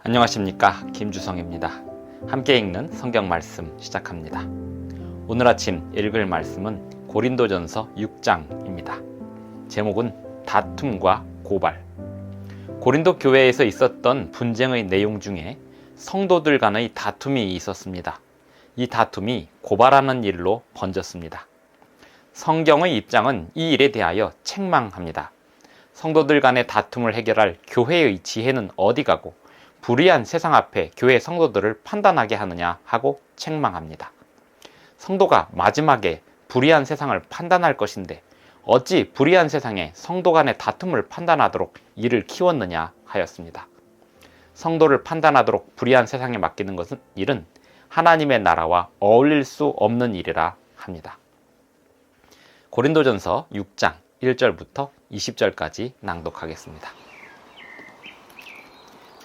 안녕하십니까, 김주성입니다. 함께 읽는 성경 말씀 시작합니다. 오늘 아침 읽을 말씀은 고린도전서 6장입니다. 제목은 다툼과 고발. 고린도 교회에서 있었던 분쟁의 내용 중에 성도들 간의 다툼이 있었습니다. 이 다툼이 고발하는 일로 번졌습니다. 성경의 입장은 이 일에 대하여 책망합니다. 성도들 간의 다툼을 해결할 교회의 지혜는 어디 가고 불의한 세상 앞에 교회 성도들을 판단하게 하느냐 하고 책망합니다. 성도가 마지막에 불의한 세상을 판단할 것인데 어찌 불의한 세상에 성도 간의 다툼을 판단하도록 이를 키웠느냐 하였습니다. 성도를 판단하도록 불의한 세상에 맡기는 것은 일은 하나님의 나라와 어울릴 수 없는 일이라 합니다. 고린도전서 6장 1절부터 20절까지 낭독하겠습니다.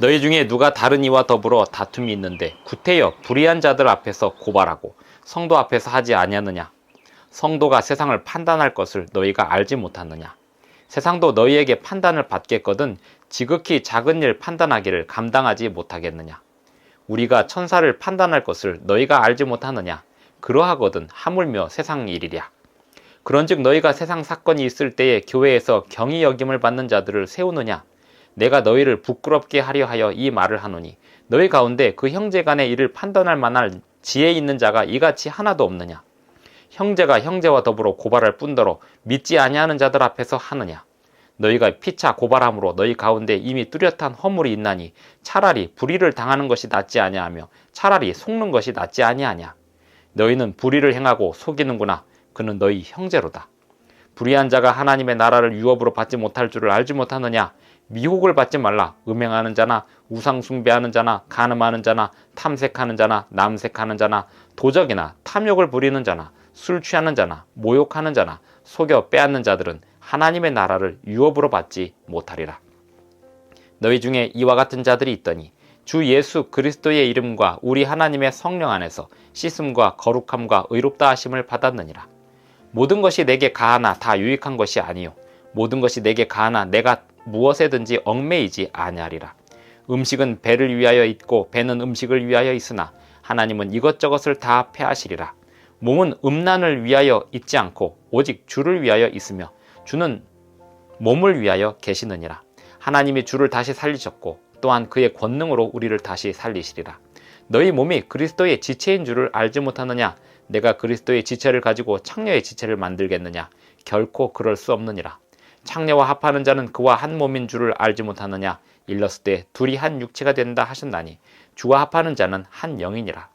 너희 중에 누가 다른 이와 더불어 다툼이 있는데 구태여 불의한 자들 앞에서 고발하고 성도 앞에서 하지 아니하느냐? 성도가 세상을 판단할 것을 너희가 알지 못하느냐? 세상도 너희에게 판단을 받겠거든 지극히 작은 일 판단하기를 감당하지 못하겠느냐? 우리가 천사를 판단할 것을 너희가 알지 못하느냐? 그러하거든 하물며 세상 일이랴. 그런즉 너희가 세상 사건이 있을 때에 교회에서 경히 여김을 받는 자들을 세우느냐? 내가 너희를 부끄럽게 하려 하여 이 말을 하노니 너희 가운데 그 형제 간의 일을 판단할 만한 지혜 있는 자가 이같이 하나도 없느냐? 형제가 형제와 더불어 고발할 뿐더러 믿지 아니하는 자들 앞에서 하느냐? 너희가 피차 고발함으로 너희 가운데 이미 뚜렷한 허물이 있나니 차라리 불의를 당하는 것이 낫지 아니하며 차라리 속는 것이 낫지 아니하냐? 너희는 불의를 행하고 속이는구나. 그는 너희 형제로다. 불의한 자가 하나님의 나라를 유업으로 받지 못할 줄을 알지 못하느냐? 미혹을 받지 말라. 음행하는 자나 우상 숭배하는 자나 간음하는 자나 탐색하는 자나 남색하는 자나 도적이나 탐욕을 부리는 자나 술 취하는 자나 모욕하는 자나 속여 빼앗는 자들은 하나님의 나라를 유업으로 받지 못하리라. 너희 중에 이와 같은 자들이 있더니 주 예수 그리스도의 이름과 우리 하나님의 성령 안에서 씻음과 거룩함과 의롭다 하심을 받았느니라. 모든 것이 내게 가하나 다 유익한 것이 아니요 모든 것이 내게 가하나 내가 무엇에든지 얽매이지 아니하리라. 음식은 배를 위하여 있고 배는 음식을 위하여 있으나 하나님은 이것저것을 다 패하시리라. 몸은 음란을 위하여 있지 않고 오직 주를 위하여 있으며 주는 몸을 위하여 계시느니라. 하나님이 주를 다시 살리셨고 또한 그의 권능으로 우리를 다시 살리시리라. 너희 몸이 그리스도의 지체인 줄을 알지 못하느냐? 내가 그리스도의 지체를 가지고 창녀의 지체를 만들겠느냐? 결코 그럴 수 없느니라. 창녀와 합하는 자는 그와 한 몸인 줄을 알지 못하느냐? 일렀을 때 둘이 한 육체가 된다 하셨나니 주와 합하는 자는 한 영이니라.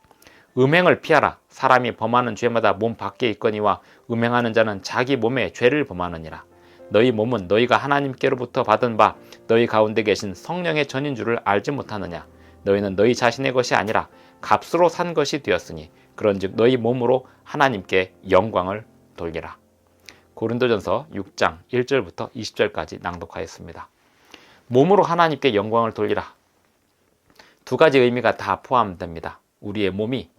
음행을 피하라. 사람이 범하는 죄마다 몸 밖에 있거니와 음행하는 자는 자기 몸에 죄를 범하느니라. 너희 몸은 너희가 하나님께로부터 받은 바 너희 가운데 계신 성령의 전인 줄을 알지 못하느냐? 너희는 너희 자신의 것이 아니라 값으로 산 것이 되었으니 그런즉 너희 몸으로 하나님께 영광을 돌리라. 고린도전서 6장 1절부터 20절까지 낭독하였습니다. 몸으로 하나님께 영광을 돌리라. 두 가지 의미가 다 포함됩니다. 우리의 몸이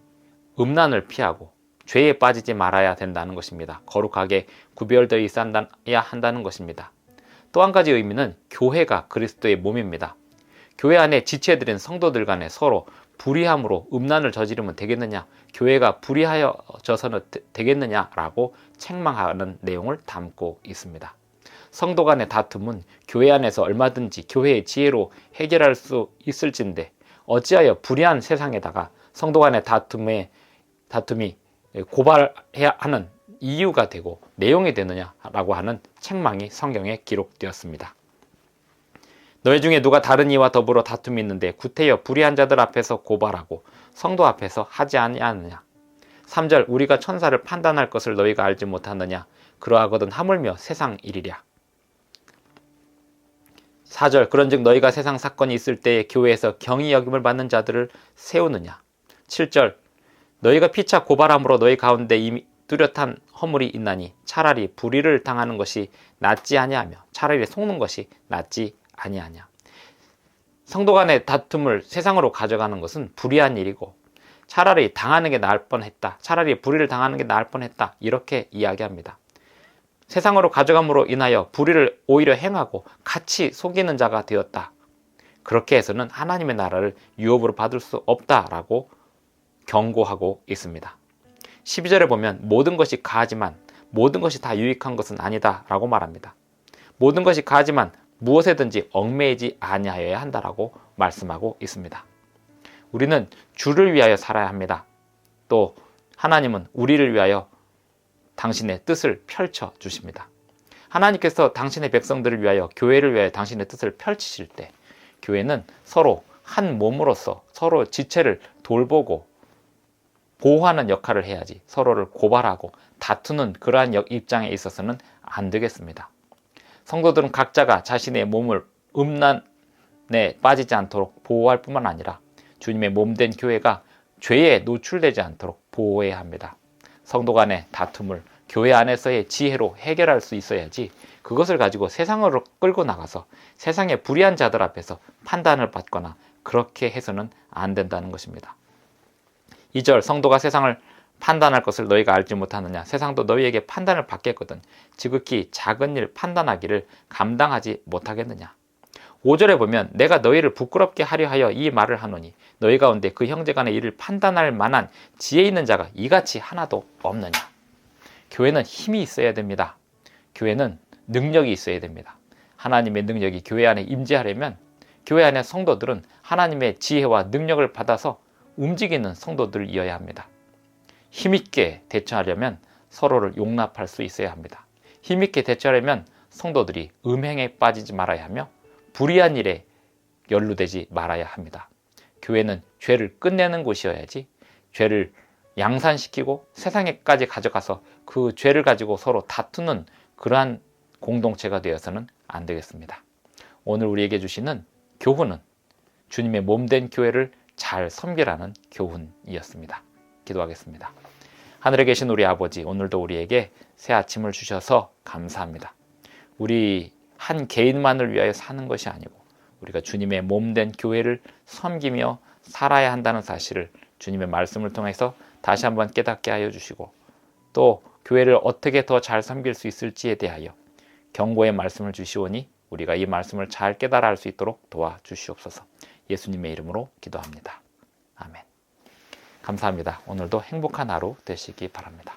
음란을 피하고 죄에 빠지지 말아야 된다는 것입니다. 거룩하게 구별되어 있어야 한다는 것입니다. 또 한 가지 의미는 교회가 그리스도의 몸입니다. 교회 안에 지체들인 성도들 간에 서로 불의함으로 음란을 저지르면 되겠느냐? 교회가 불의하여져서는 되겠느냐라고 책망하는 내용을 담고 있습니다. 성도 간의 다툼은 교회 안에서 얼마든지 교회의 지혜로 해결할 수 있을진데 어찌하여 불의한 세상에다가 성도 간의 다툼이 고발해야 하는 이유가 되고 내용이 되느냐라고 하는 책망이 성경에 기록되었습니다. 너희 중에 누가 다른 이와 더불어 다툼이 있는데 구태여 불의한 자들 앞에서 고발하고 성도 앞에서 하지 아니하느냐? 3절 우리가 천사를 판단할 것을 너희가 알지 못하느냐? 그러하거든 하물며 세상 일이랴. 4절 그런즉 너희가 세상 사건이 있을 때에 교회에서 경히 여김을 받는 자들을 세우느냐? 7절 너희가 피차 고발함으로 너희 가운데 이미 뚜렷한 허물이 있나니 차라리 불의를 당하는 것이 낫지 아니하며 차라리 속는 것이 낫지 아니하냐. 성도 간의 다툼을 세상으로 가져가는 것은 불의한 일이고 차라리 당하는 게 나을 뻔했다. 차라리 불의를 당하는 게 나을 뻔했다. 이렇게 이야기합니다. 세상으로 가져감으로 인하여 불의를 오히려 행하고 같이 속이는 자가 되었다. 그렇게 해서는 하나님의 나라를 유업으로 받을 수 없다라고 경고하고 있습니다. 12절에 보면 모든 것이 가하지만 모든 것이 다 유익한 것은 아니다 라고 말합니다. 모든 것이 가하지만 무엇에든지 얽매이지 아니하여야 한다라고 말씀하고 있습니다. 우리는 주를 위하여 살아야 합니다. 또 하나님은 우리를 위하여 당신의 뜻을 펼쳐 주십니다. 하나님께서 당신의 백성들을 위하여, 교회를 위하여 당신의 뜻을 펼치실 때 교회는 서로 한 몸으로서 서로 지체를 돌보고 보호하는 역할을 해야지 서로를 고발하고 다투는 그러한 입장에 있어서는 안 되겠습니다. 성도들은 각자가 자신의 몸을 음란에 빠지지 않도록 보호할 뿐만 아니라 주님의 몸된 교회가 죄에 노출되지 않도록 보호해야 합니다. 성도 간의 다툼을 교회 안에서의 지혜로 해결할 수 있어야지 그것을 가지고 세상으로 끌고 나가서 세상의 불의한 자들 앞에서 판단을 받거나 그렇게 해서는 안 된다는 것입니다. 2절, 성도가 세상을 판단할 것을 너희가 알지 못하느냐? 세상도 너희에게 판단을 받겠거든 지극히 작은 일 판단하기를 감당하지 못하겠느냐? 5절에 보면 내가 너희를 부끄럽게 하려 하여 이 말을 하노니 너희 가운데 그 형제 간의 일을 판단할 만한 지혜 있는 자가 이같이 하나도 없느냐? 교회는 힘이 있어야 됩니다. 교회는 능력이 있어야 됩니다. 하나님의 능력이 교회 안에 임재하려면 교회 안의 성도들은 하나님의 지혜와 능력을 받아서 움직이는 성도들이어야 합니다. 힘있게 대처하려면 서로를 용납할 수 있어야 합니다. 힘있게 대처하려면 성도들이 음행에 빠지지 말아야 하며 불의한 일에 연루되지 말아야 합니다. 교회는 죄를 끝내는 곳이어야지 죄를 양산시키고 세상에까지 가져가서 그 죄를 가지고 서로 다투는 그러한 공동체가 되어서는 안 되겠습니다. 오늘 우리에게 주시는 교훈은 주님의 몸된 교회를 잘 섬기라는 교훈이었습니다. 기도하겠습니다. 하늘에 계신 우리 아버지, 오늘도 우리에게 새 아침을 주셔서 감사합니다. 우리 한 개인만을 위하여 사는 것이 아니고 우리가 주님의 몸된 교회를 섬기며 살아야 한다는 사실을 주님의 말씀을 통해서 다시 한번 깨닫게 하여 주시고 또 교회를 어떻게 더 잘 섬길 수 있을지에 대하여 경고의 말씀을 주시오니 우리가 이 말씀을 잘 깨달아 할 수 있도록 도와주시옵소서. 예수님의 이름으로 기도합니다. 아멘. 감사합니다. 오늘도 행복한 하루 되시기 바랍니다.